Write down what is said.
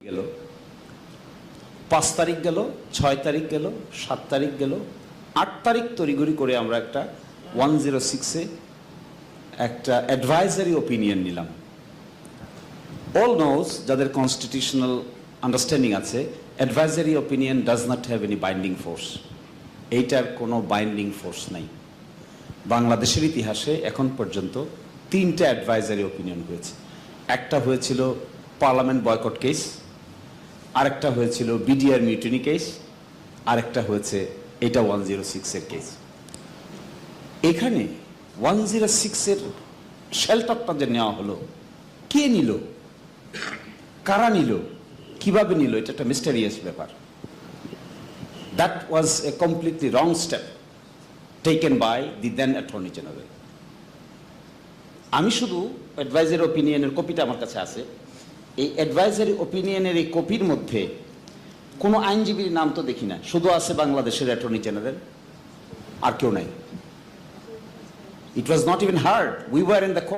গেল 5 তারিখ গেল 6 তারিখ গেল 7 তারিখ গেল 8 তারিখ তড়িঘড়ি করে আমরা একটা 106 এ একটা অ্যাডভাইজারি ওপিনিয়ন নিলাম। অল নোজ, যাদের কনস্টিটিউশনাল আন্ডারস্ট্যান্ডিং আছে, advisory opinion does not have any binding force. এইটার কোনো বাইন্ডিং ফোর্স নাই। বাংলাদেশের ইতিহাসে এখন পর্যন্ত 3টা অ্যাডভাইজারি ওপিনিয়ন হয়েছে। একটা হয়েছিল পার্লামেন্ট বয়কট কেস, আরেকটা হয়েছিল বিডিআর মিউটিনি কেস, আরেকটা হয়েছে এটা 106 এর কেস। এখানে 106 এর শেল্টারটা যে নেওয়া হলো, কে নিল, কারা নিল, কিভাবে নিল, এটা একটা মিস্টেরিয়াস ব্যাপার। That was a completely wrong step taken by the then attorney general. আমি শুধু অ্যাডভাইজারি ওপিনিয়নের কপিটা আমার কাছে আছে। এই অ্যাডভাইজারি ওপিনিয়নের এই কপির মধ্যে কোনো আইনজীবীর নাম তো দেখি না, শুধু আছে বাংলাদেশের অ্যাটর্নি জেনারেল, আর কেউ নাই। It was not even heard. We were in the court.